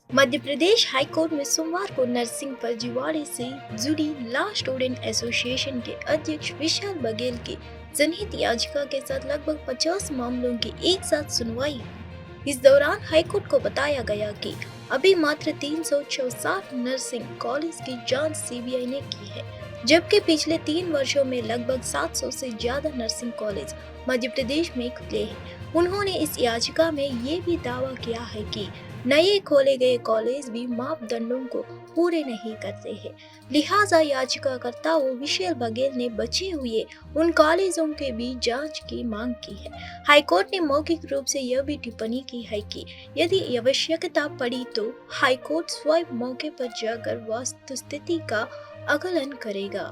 Madhya Pradesh high court में सोमवार को नर्सिंग फर्जीवाड़े से जुड़ी लॉ स्टूडेंट एसोसिएशन के अध्यक्ष विशाल बघेल की जनहित याचिका के साथ लगभग 50 मामलों की एक साथ सुनवाई हुई। इस दौरान हाईकोर्ट को बताया गया कि अभी मात्र 364 नर्सिंग कॉलेज की जांच सीबीआई ने की है, जबकि पिछले 3 वर्षों में लगभग 700 से ज्यादा नर्सिंग कॉलेज मध्य प्रदेश में खुले हैं। उन्होंने इस याचिका में ये भी दावा किया है कि नए खोले गए कॉलेज भी मापदंडों को पूरे नहीं करते हैं। लिहाजा याचिकाकर्ताओं विशाल बघेल ने बचे हुए उन कॉलेजों के भी जांच की मांग की है। हाईकोर्ट ने मौखिक रूप से यह भी टिप्पणी की है कि यदि आवश्यकता पड़ी तो हाईकोर्ट स्वयं मौके पर जाकर वस्तुस्थिति का आकलन करेगा।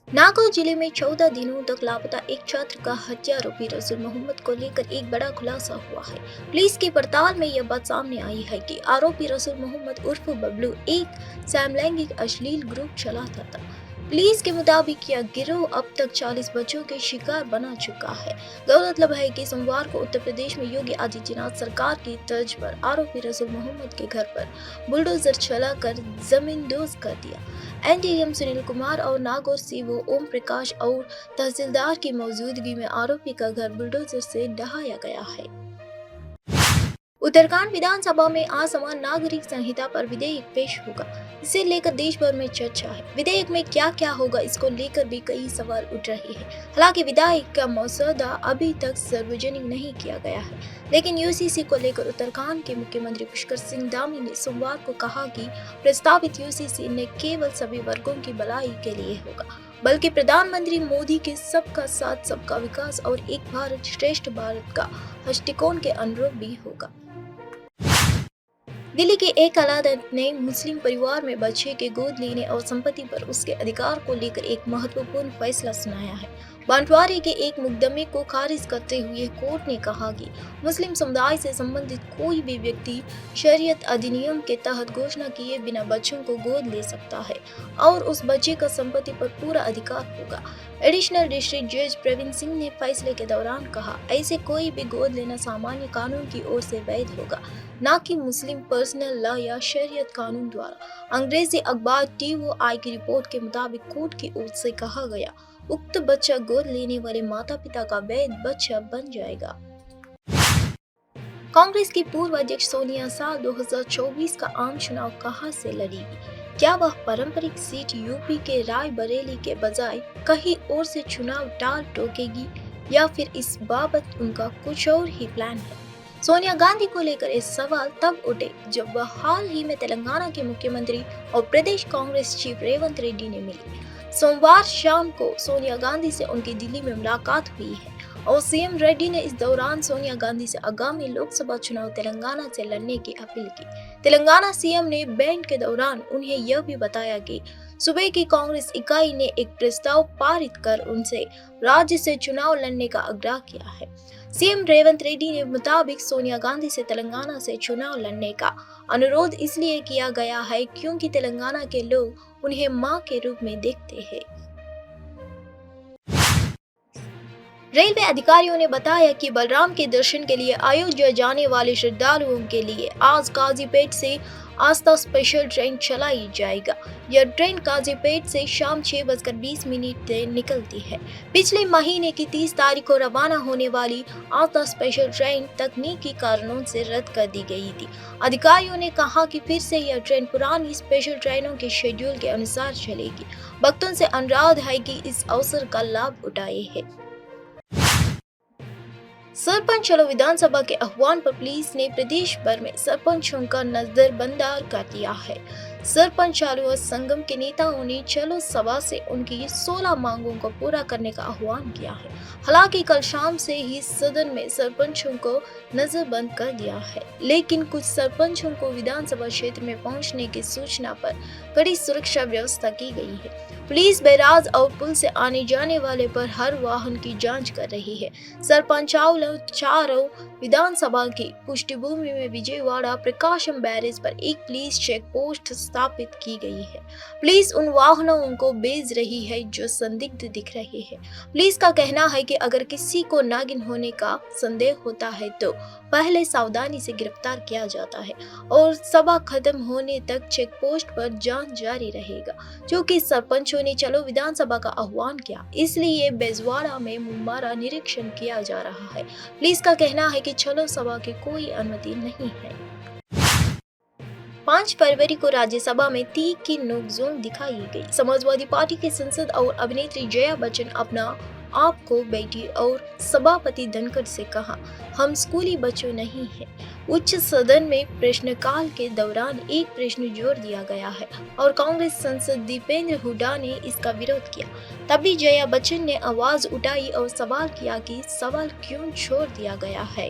नागौर जिले में 14 दिनों तक लापता एक छात्र का हत्या आरोपी रसूल मोहम्मद को लेकर एक बड़ा खुलासा हुआ है। पुलिस की पड़ताल में यह बात सामने आई है कि आरोपी रसूल मोहम्मद उर्फ बबलू एक समलैंगिक अश्लील ग्रुप चलाता था। पुलिस के मुताबिक यह गिरोह अब तक 40 बच्चों के शिकार बना चुका है। गौरतलब है कि सोमवार को उत्तर प्रदेश में योगी आदित्यनाथ सरकार की तर्ज पर आरोपी रसूल मोहम्मद के घर पर बुलडोजर चलाकर जमींदोज कर दिया। एनडीएम सुनील कुमार और नागौर सीओ ओम प्रकाश और तहसीलदार की मौजूदगी में आरोपी का घर बुलडोजर से ढहाया गया है। उत्तराखंड विधानसभा में आज समान नागरिक संहिता पर विधेयक पेश होगा। इसे लेकर देश भर में चर्चा है। विधेयक में क्या क्या होगा, इसको लेकर भी कई सवाल उठ रहे हैं। हालांकि विधेयक का मसौदा अभी तक सार्वजनिक नहीं किया गया है, लेकिन यूसीसी को लेकर उत्तराखंड के मुख्यमंत्री पुष्कर सिंह धामी ने सोमवार को कहा कि प्रस्तावित यूसीसी न केवल सभी वर्गों की भलाई के लिए होगा, बल्कि प्रधानमंत्री मोदी के सबका साथ सबका विकास और एक भारत श्रेष्ठ भारत का दृष्टिकोण के अनुरूप भी होगा। दिल्ली की एक अदालत ने मुस्लिम परिवार में बच्चे के गोद लेने और संपत्ति पर उसके अधिकार को लेकर एक महत्वपूर्ण फैसला सुनाया है। बंटवारे के एक मुकदमे को खारिज करते हुए कोर्ट ने कहा कि मुस्लिम समुदाय से संबंधित कोई भी व्यक्ति शरीयत अधिनियम के तहत घोषणा किए बिना बच्चों को गोद ले सकता है और उस बच्चे का संपत्ति पर पूरा अधिकार होगा। एडिशनल डिस्ट्रिक्ट जज प्रवीण सिंह ने फैसले के दौरान कहा, ऐसे कोई भी गोद लेना सामान्य कानून की ओर से वैध होगा, न कि मुस्लिम पर्सनल लॉ या शरीयत कानून द्वारा। अंग्रेजी अखबार TOI की रिपोर्ट के मुताबिक कोर्ट की ओर से कहा गया, उक्त बच्चा गोद लेने वाले माता पिता का वैध बच्चा बन जाएगा। कांग्रेस की पूर्व अध्यक्ष सोनिया साल 2024 का आम चुनाव कहां से लड़ेगी? क्या वह पारंपरिक सीट यूपी के रायबरेली के बजाय कहीं और से चुनाव टाल ठोकेगी या फिर इस बाबत उनका कुछ और ही प्लान है? सोनिया गांधी को लेकर ये सवाल तब उठे जब वह हाल ही में तेलंगाना के मुख्यमंत्री और प्रदेश कांग्रेस चीफ रेवंत रेड्डी ने मिली। सोमवार शाम को सोनिया गांधी से उनकी दिल्ली में मुलाकात हुई है और सीएम रेड्डी ने इस दौरान सोनिया गांधी से आगामी लोकसभा चुनाव तेलंगाना से लड़ने की अपील की। तेलंगाना सीएम ने बैंड के दौरान उन्हें यह भी बताया कि सूबे की कांग्रेस इकाई ने एक प्रस्ताव पारित कर उनसे राज्य से चुनाव लड़ने का आग्रह किया है। सीएम रेवंत रेड्डी ने मुताबिक सोनिया गांधी से तेलंगाना से चुनाव लड़ने का अनुरोध इसलिए किया गया है क्योंकि तेलंगाना के लोग उन्हें मां के रूप में देखते हैं। रेलवे अधिकारियों ने बताया कि बलराम के दर्शन के लिए अयोध्या जाने वाले श्रद्धालुओं के लिए आज काजीपेट से आस्था स्पेशल ट्रेन चलाई जाएगा। यह ट्रेन काजीपेट से शाम 6:20 से निकलती है। पिछले महीने की 30 तारीख को रवाना होने वाली आस्था स्पेशल ट्रेन तकनीकी कारणों से रद्द कर दी गई थी। अधिकारियों ने कहा कि फिर से यह ट्रेन पुरानी स्पेशल ट्रेनों के शेड्यूल के अनुसार चलेगी। भक्तों से अनुरोध है कि इस अवसर का लाभ उठाए। सरपंच चलो विधानसभा के आह्वान पर पुलिस ने प्रदेश भर में सरपंचों का नजरबंदार कर दिया है। सरपंच चालू संगम के नेताओं ने चलो सभा से उनकी 16 मांगों को पूरा करने का आह्वान किया है। हालांकि कल शाम से ही सदन में सरपंचों को नजरबंद कर दिया है, लेकिन कुछ सरपंचों को विधानसभा क्षेत्र में पहुंचने की सूचना पर कड़ी सुरक्षा व्यवस्था की गई है। पुलिस बैराज और पुल से आने जाने वाले पर हर वाहन की जांच कर रही है। सरपंचावलों चारों विधानसभा की पृष्ठभूमि में विजयवाड़ा प्रकाशम बैरेज पर एक पुलिस चेक पोस्ट स्थापित की गई है। पुलिस उन वाहनों को भेज रही है जो संदिग्ध दिख रहे हैं। पुलिस का कहना है कि अगर किसी को नागिन होने का संदेह होता है तो पहले सावधानी से गिरफ्तार किया जाता है और सभा खत्म होने तक चेक पोस्ट पर जांच जारी रहेगा। जो कि सरपंचों ने चलो विधानसभा का आह्वान किया, इसलिए बेजवाड़ा में मुम्मारा निरीक्षण किया जा रहा है। पुलिस का कहना है कि चलो सभा की कोई अनुमति नहीं है। 5 फरवरी को राज्यसभा में तीखी नोकझोंक दिखाई गई। समाजवादी पार्टी के सांसद और अभिनेत्री जया बच्चन अपना आप को बेटी और सभापति धनखड़ से कहा, हम स्कूली बच्चों नहीं हैं। उच्च सदन में प्रश्नकाल के दौरान एक प्रश्न जोड़ दिया गया है और कांग्रेस सांसद दीपेंद्र हुड्डा ने इसका विरोध किया। तभी जया बच्चन ने आवाज उठाई और सवाल किया कि सवाल क्यों छोड़ दिया गया है।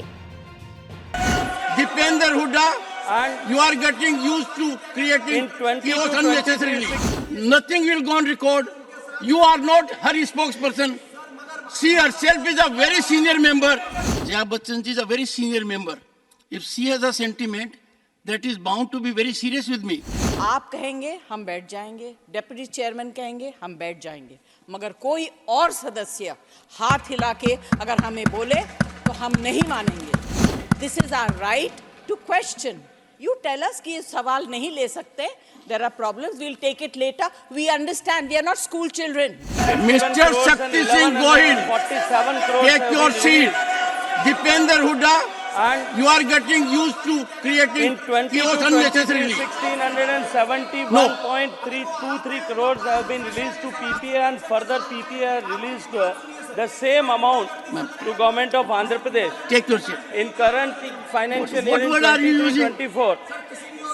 Dipender Huda, and you are getting used to creating chaos unnecessarily. Nothing will go on record. You are not her spokesperson. She herself is a very senior member. Jaya Bachchan ji is a very senior member. If she has a sentiment, that is bound to be very serious with me. आप कहेंगे हम बैठ जाएंगे, deputy chairman कहेंगे हम बैठ जाएंगे, मगर कोई और सदस्य हाथ हिला के अगर हमें बोले तो हम नहीं मानेंगे। This is our right to question. You tell us कि ये सवाल नहीं ले सकते. There are problems. We'll take it later. We understand. We are not school children. Mr. Shakti Singh Gohil, take your seat. Dipender Huda, and you are getting used to creating chaos unnecessarily. 1,671.323 crores have been released to PPA, and further PPA released the same amount to government of Andhra Pradesh. Take your seat. In current financial year, What word are you using? 24.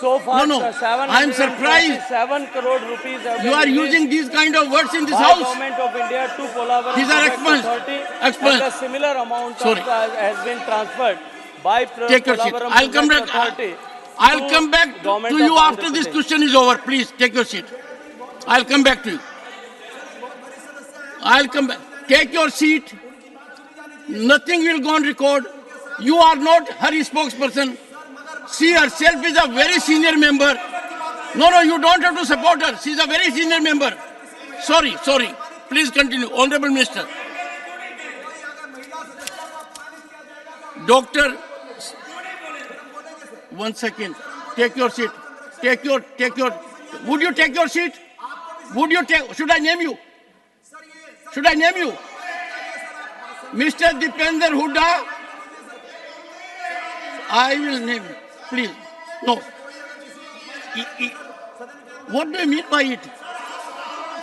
So far, No, I am surprised. 7 crore rupees have You been are released using these kind of words in this by house. government of India to Polavaram These are Project expense. Authority, Expense. and a similar amount Sorry. has been transferred by Take your seat. Polavaram I'll come Project back. Authority I'll come back to government you of after Andhra this Pradesh. question is over. Please take your seat. I'll come back to you. I'll come back. Take your seat. Nothing will go on record. You are not her spokesperson. She herself is a very senior member. No, you don't have to support her. She's a very senior member. Sorry. Please continue. Honorable Minister. Doctor, 1 second. Take your seat. Take your. Would you take your seat? Should I name you? Mr. Dipender Huda, I will name you. Please. No. What do you mean by it?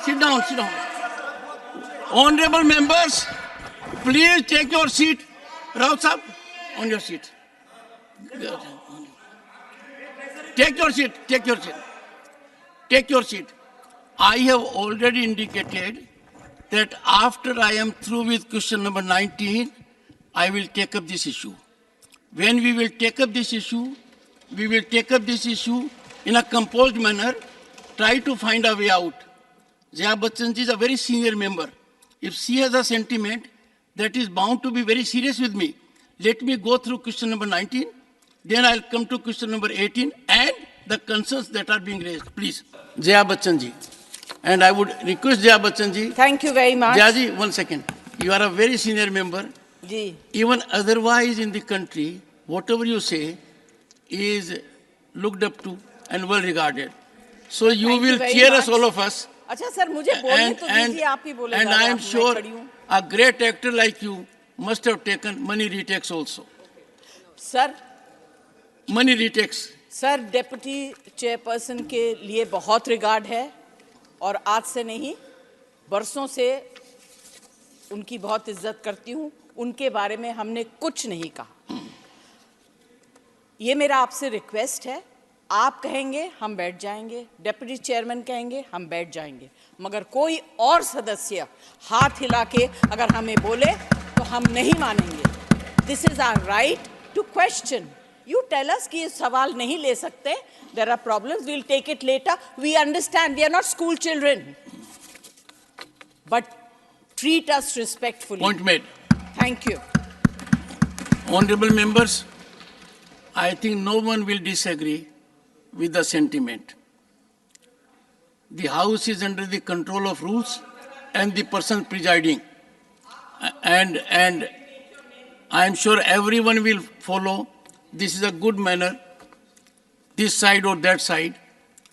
Sit down. Honorable members, please take your seat. Raut sahab, on your seat. Take your seat. I have already indicated that after I am through with question number 19, I will take up this issue. When we will take up this issue, in a composed manner, try to find a way out. Jaya Bachchan ji is a very senior member. If she has a sentiment, that is bound to be very serious with me. Let me go through question number 19, then I'll come to question number 18 and the concerns that are being raised. Please, Jaya Bachchan ji. And I would request Jaya Bachchan ji. Thank you very much. Jaya ji, 1 second. You are a very senior member. जी Even otherwise in the country, whatever you say is looked up to and well regarded. So you Thank you will very cheer us, much. all of us. अच्छा sir मुझे बोलने तो दीजिए, आप ही बोले and ज़्यादा, I am मैं sure खड़ी हूँ। a great actor like you must have taken money retakes also. Sir Money retakes. Sir deputy chairperson के लिए बहुत रिगार्ड है और आज से नहीं, बरसों से उनकी बहुत इज्जत करती हूँ। उनके बारे में हमने कुछ नहीं कहा। ये मेरा आपसे रिक्वेस्ट है, आप कहेंगे हम बैठ जाएंगे, डेप्यूटी चेयरमैन कहेंगे हम बैठ जाएंगे, मगर कोई और सदस्य हाथ हिला के अगर हमें बोले तो हम नहीं मानेंगे। This is our right to question. You tell us कि ये सवाल नहीं ले सकते। There are problems, we will take it later. We understand, we are not school children. but treat us respectfully. Point made. Thank you. Honorable members, I think no one will disagree with the sentiment. The House is under the control of rules and the person presiding. And I am sure everyone will follow. This is a good manner, this side or that side.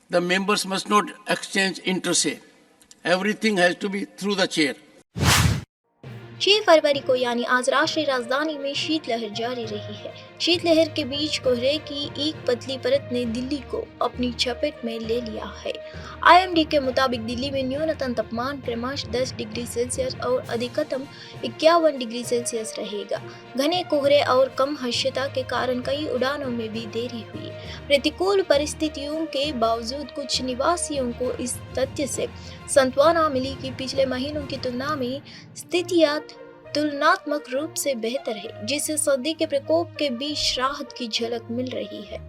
The members must not exchange interest. Everything has to be through the chair. 6 फरवरी को यानी आज राष्ट्रीय राजधानी में शीतलहर जारी रही है। शीतलहर के बीच कोहरे की एक पतली परत ने दिल्ली को अपनी चपेट में ले लिया है। आईएमडी के मुताबिक दिल्ली में न्यूनतम तापमान क्रमशः 10 डिग्री सेल्सियस और अधिकतम 51 डिग्री सेल्सियस रहेगा। घने कोहरे और कम हर्षता के कारण कई उड़ानों में भी देरी हुई। प्रतिकूल परिस्थितियों के बावजूद कुछ निवासियों को इस तथ्य से सांत्वना मिली कि पिछले महीनों की तुलना में स्थितियां तुलनात्मक रूप से बेहतर है, जिससे सर्दी के प्रकोप के बीच राहत की झलक मिल रही है।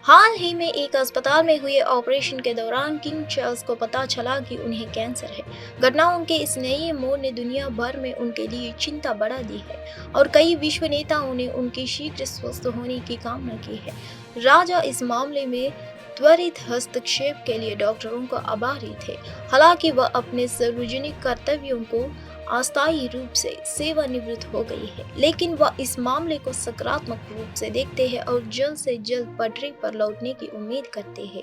हाल ही में एक अस्पताल में हुए ऑपरेशन के दौरान किंग चार्ल्स को पता चला कि उन्हें कैंसर है। घटनाओं के इस नए मोड़ ने दुनिया भर में उनके लिए चिंता बढ़ा दी है और कई विश्व नेताओं ने उनके शीघ्र स्वस्थ होने की कामना की है। राजा इस मामले में त्वरित हस्तक्षेप के लिए डॉक्टरों को आभारी थे। हालांकि वह अपने सार्वजनिक कर्तव्यों को अस्थायी रूप से सेवानिवृत्त हो गई है, लेकिन वह इस मामले को सकारात्मक रूप से देखते हैं और जल्द से जल्द पटरी पर लौटने की उम्मीद करते हैं।